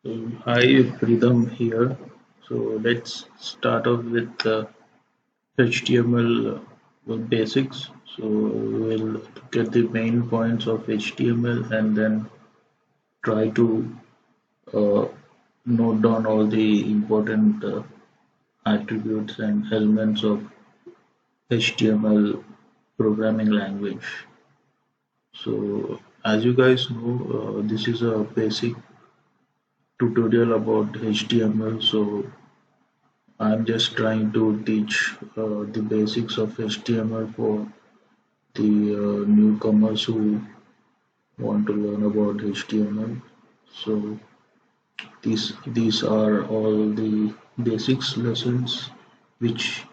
Hi, Freedom here. So let's start off with HTML basics. So we'll get the main points of HTML and then try to uh, note down all the important attributes and elements of HTML programming language. So as you guys know, this is a basic tutorial about HTML. So I'm just trying to teach the basics of HTML for the newcomers who want to learn about HTML. So these are all the basics lessons which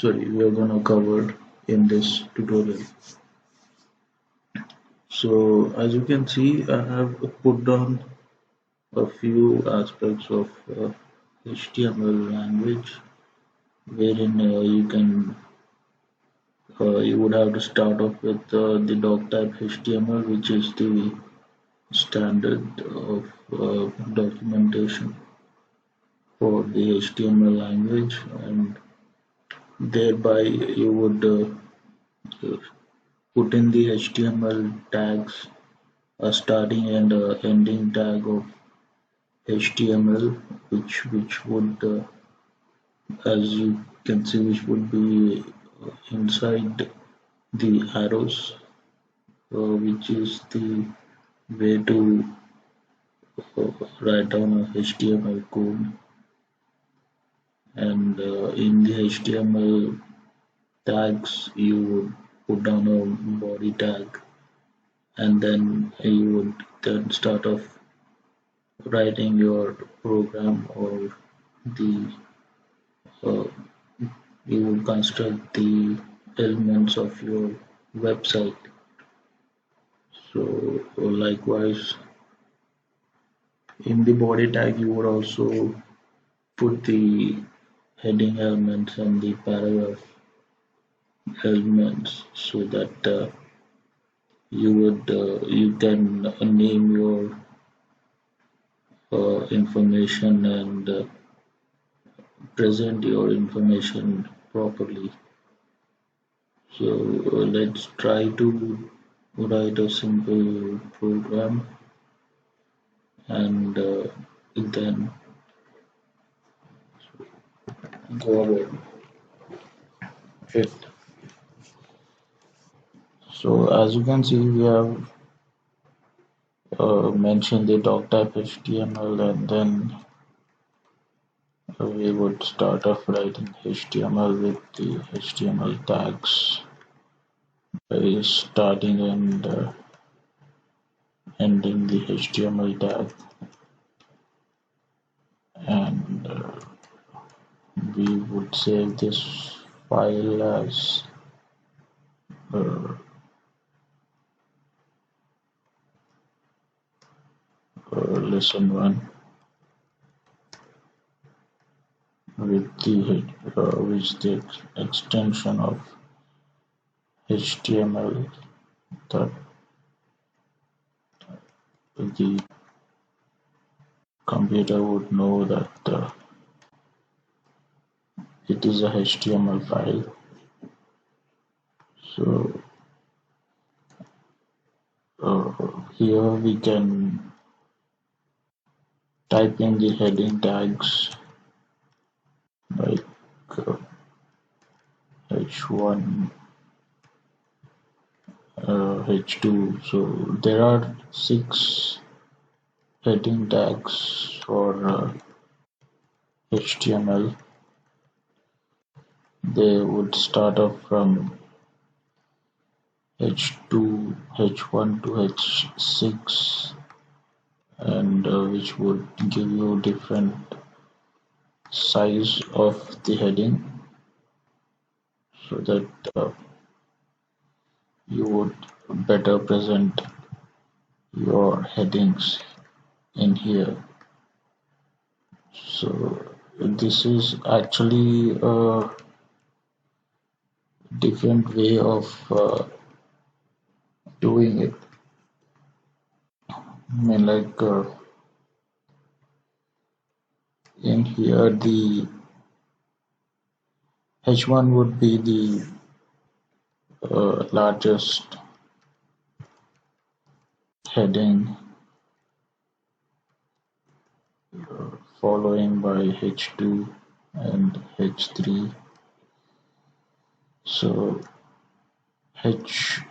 we are gonna cover in this tutorial. So as you can see, I have put down a few aspects of HTML language wherein you would have to start off with the doc type HTML, which is the standard of documentation for the HTML language, and thereby you would put in the HTML tags, a starting and ending tag of HTML, which would, as you can see, which would be inside the arrows, which is the way to write down a HTML code, and in the HTML tags you would put down a body tag, and then you would then start off writing your program, or the uh, you would construct the elements of your website. So likewise, in the body tag you would also put the heading elements and the paragraph elements, so that you can name your information and present your information properly. So let's try to write a simple program, and then go ahead. It. So as you can see, we have mentioned the doc type HTML, and then we would start off writing HTML with the HTML tags by starting and ending the HTML tag, and we would save this file as uh, lesson1 with the extension of HTML, that the computer would know that it is a HTML file. So here we can type in the heading tags like H1, H2. So there are 6 heading tags for HTML. They would start off from H2, H1 to H6, and which would give you different size of the heading, so that you would better present your headings in here. So this is actually a different way of doing it. I mean, like In here, the H1 would be the largest heading, following by H2 and H3. So H6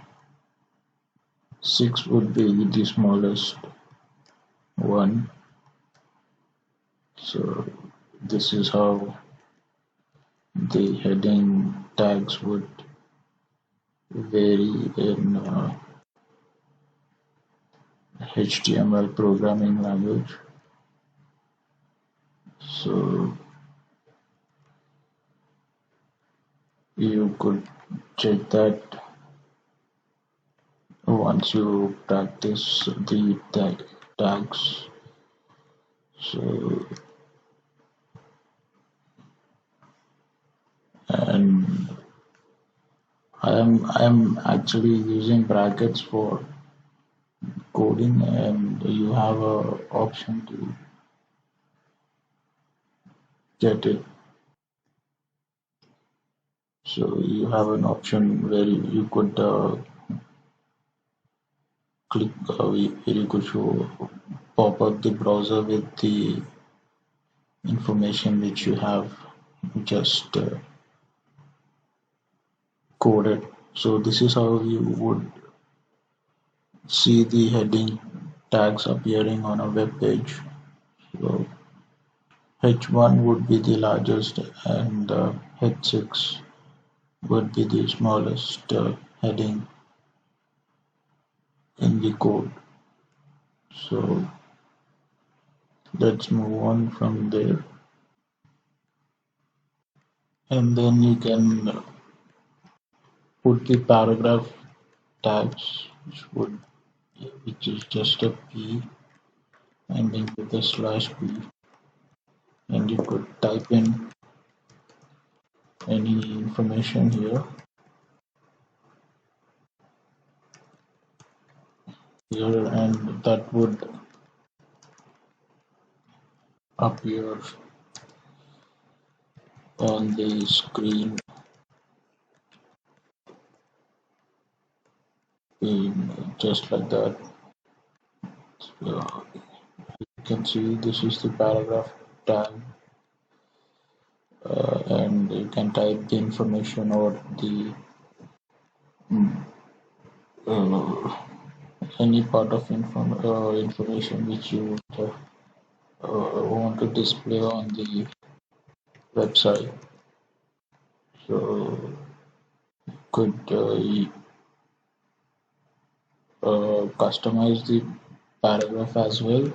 would be the smallest one. So this is how the heading tags would vary in HTML programming language. So you could check that once you practice the tags. So, and I'm actually using brackets for coding, and you have a option to get it. So you have an option where you could click, where you could show pop up the browser with the information which you have just coded. So this is how you would see the heading tags appearing on a web page. So H1 would be the largest, and H6 would be the smallest heading in the code. So let's move on from there, and then you can put the paragraph tags, which is just a P ending with a slash P, and you could type in any information here, and that would appear on the screen just like that. So you can see this is the paragraph tag, and you can type the information or the uh, any part of information which you would want to display on the website. So could customize the paragraph as well.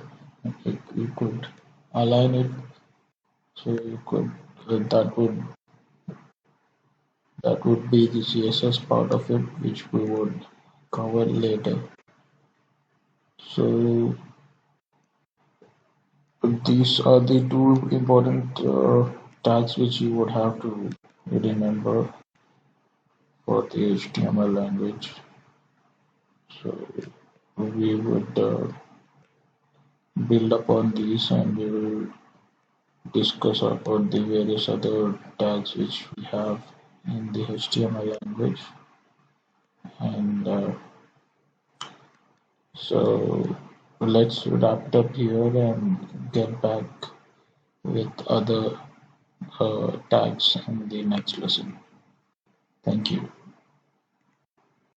You could align it, so you could that would be the CSS part of it, which we would cover later. So these are the two important tags which you would have to remember for the HTML language. So we would build upon these, and we will discuss about the various other tags which we have in the HTML language. And so let's wrap it up here and get back with other tags in the next lesson. Thank you.